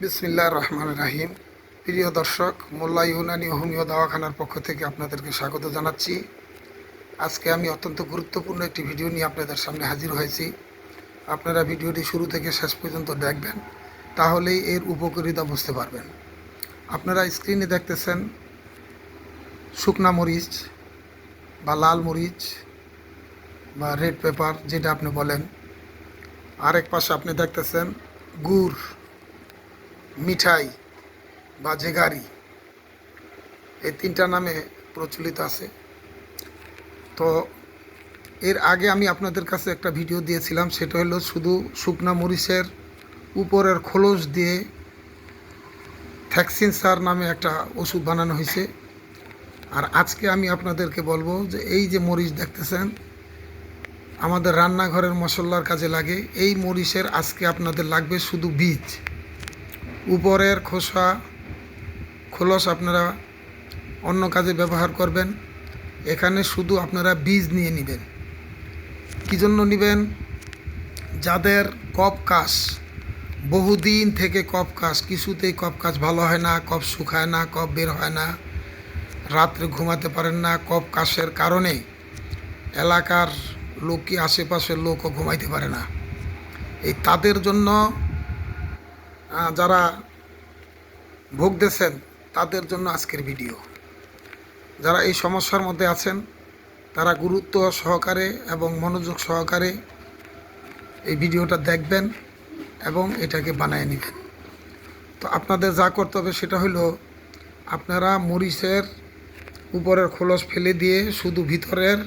বিসমিল্লাহির রহমানির রহিম। প্রিয় দর্শক, মোল্লা ইউনানি হোমিও দাওয়াখানার পক্ষ থেকে আপনাদেরকে স্বাগত জানাচ্ছি। আজকে আমি অত্যন্ত গুরুত্বপূর্ণ একটি ভিডিও নিয়ে আপনাদের সামনে হাজির হয়েছি। আপনারা ভিডিওটি শুরু থেকে শেষ পর্যন্ত দেখবেন, তাহলেই এর উপকারিতা বুঝতে পারবেন। আপনারা স্ক্রিনে দেখতেছেন শুকনা মরিচ বা লাল মরিচ বা রেড পেপার, যেটা আপনি বলেন। আরেক পাশে আপনি দেখতেছেন গুড়, মিঠাই বা জেগারি, এই তিনটা নামে প্রচলিত আছে। তো এর আগে আমি আপনাদের কাছে একটা ভিডিও দিয়েছিলাম, সেটা হলো শুধু শুকনা মরিচের উপরের খোলস দিয়ে থ্যাক্সিন সার নামে একটা ওষুধ বানানো হয়েছে। আর আজকে আমি আপনাদেরকে বলবো যে এই যে মরিচ দেখতেছেন আমাদের রান্নাঘরের মশলার কাজে লাগে, এই মরিচের আজকে আপনাদের লাগবে শুধু বীজ। উপরের খোলস আপনারা অন্য কাজে ব্যবহার করবেন। এখানে শুধু আপনারা বীজ নিয়ে নেবেন। কী জন্য নেবেন? যাদের কফ কাশ, বহুদিন থেকে কফ কাশ, কিছুতেই কফ কাশ ভালো হয় না, কফ শুকায় না, কফ বের হয় না, রাত্রে ঘুমাতে পারেন না, কফ কাশের কারণে এলাকার লোক কি আশেপাশের লোকও ঘুমাইতে পারে না, এই তাদের জন্য যারা ভুগতেছেন তাদের জন্য আজকের ভিডিও। যারা এই সমস্যার মধ্যে আছেন তারা গুরুত্ব সহকারে এবং মনোযোগ সহকারে এই ভিডিওটা দেখবেন এবং এটাকে বানিয়ে নেবেন। তো আপনাদের যা করতে হবে সেটা হলো আপনারা মরিচের উপরের খোলস ফেলে দিয়ে শুধু ভিতরের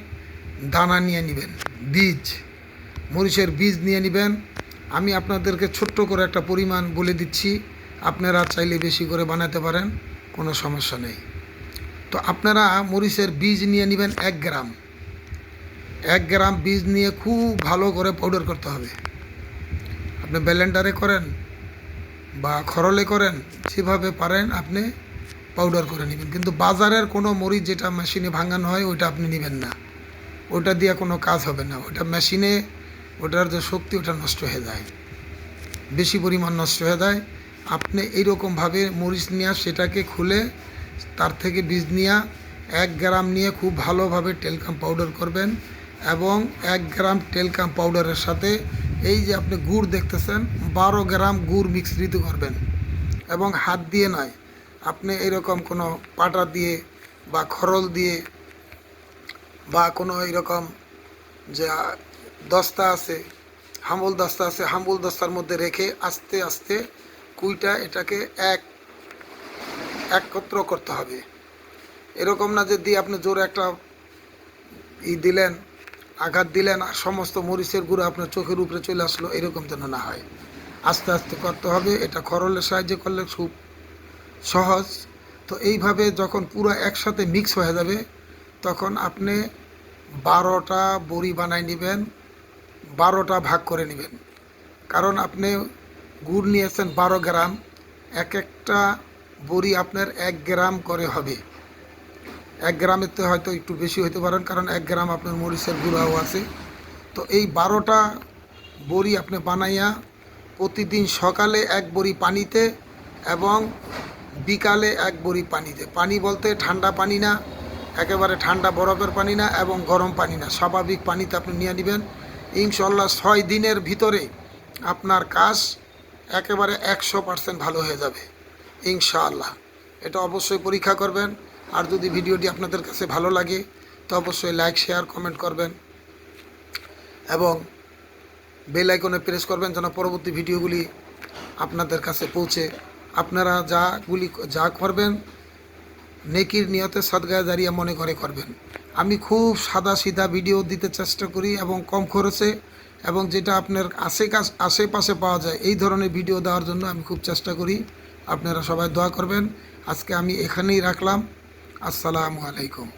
দানা নিয়ে নেবেন, বীজ, মরিচের বীজ নিয়ে নেবেন। আমি আপনাদেরকে ছোট্ট করে একটা পরিমাণ বলে দিচ্ছি, আপনারা চাইলে বেশি করে বানাতে পারেন, কোনো সমস্যা নেই। তো আপনারা মরিচের বীজ নিয়ে নেবেন 1 গ্রাম। 1 গ্রাম বীজ নিয়ে খুব ভালো করে পাউডার করতে হবে। আপনি ব্লেন্ডারে করেন বা খরলে করেন, যেভাবে পারেন আপনি পাউডার করে নেবেন। কিন্তু বাজারের কোনো মরিচ যেটা মেশিনে ভাঙানো হয় ওইটা আপনি নেবেন না, ওটা দিয়ে কোনো কাজ হবে না। ওটা মেশিনে, ওটার যে শক্তি ওটা নষ্ট হয়ে যায়, বেশি পরিমাণ নষ্ট হয়ে যায়। আপনি এইরকমভাবে মরিচ নিয়ে সেটাকে খুলে তার থেকে বীজ নিয়ে 1 গ্রাম নিয়ে খুব ভালোভাবে টেলকাম পাউডার করবেন। এবং 1 গ্রাম টেলকাম পাউডারের সাথে এই যে আপনি গুড় দেখতেছেন 12 গ্রাম গুড় মিশ্রিত করবেন। এবং হাত দিয়ে নয়, আপনি এরকম কোনো পাটা দিয়ে বা খরল দিয়ে বা কোনো এরকম যে দস্তা আছে, হাম্বল দস্তা আছে, হাম্বল দস্তার মধ্যে রেখে আস্তে আস্তে কুইটা এটাকে একত্র করতে হবে। এরকম না যে দিয়ে আপনি জোরে একটা দিলেন, আঘাত দিলেন আর সমস্ত মরিচের গুঁড়ো আপনার চোখের উপরে চলে আসলো, এরকম যেন না হয়। আস্তে আস্তে করতে হবে। এটা খরলের সাহায্যে করলে খুব সহজ। তো এইভাবে যখন পুরো একসাথে মিক্স হয়ে যাবে তখন আপনি 12টা বড়ি বানাই নেবেন, 12টা ভাগ করে নেবেন। কারণ আপনি গুড় নিয়েছেন 12 গ্রাম, এক একটা বড়ি আপনার 1 গ্রাম করে হবে। 1 গ্রামের তো হয়তো একটু বেশি হতে পারেন, কারণ 1 গ্রাম আপনার মরিচের গুঁড়াও আছে। তো এই 12টা বড়ি আপনি বানাইয়া প্রতিদিন সকালে 1 বড়ি পানিতে এবং বিকালে 1 বড়ি পানিতে, পানি বলতে ঠান্ডা পানি না, একেবারে ঠান্ডা বরফের পানি না এবং গরম পানি না, স্বাভাবিক পানিতে আপনি নিয়ে নেবেন। ইনশাল্লাহ 6 দিনের ভিতরে আপনার কাজ একেবারে 100% ভালো হয়ে যাবে ইনশাআল্লাহ। এটা অবশ্যই পরীক্ষা করবেন। আর যদি ভিডিওটি আপনাদের কাছে ভালো লাগে তো অবশ্যই লাইক, শেয়ার, কমেন্ট করবেন এবং বেল আইকনে প্রেস করবেন যেন পরবর্তী ভিডিওগুলি আপনাদের কাছে পৌঁছে। আপনারা যা করবেন নেকির নিয়তে সদগায়ে জারিয়া মনে করে করবেন। আমি খুব সাদা সিধা ভিডিও দিতে চেষ্টা করি এবং কম খরচে, এবং যেটা আপনার আশেপাশে পাওয়া যায় এই ধরনের ভিডিও দেওয়ার জন্য আমি খুব চেষ্টা করি। আপনারা সবাই দোয়া করবেন। আজকে আমি এখানেই রাখলাম। আসসালামু আলাইকুম।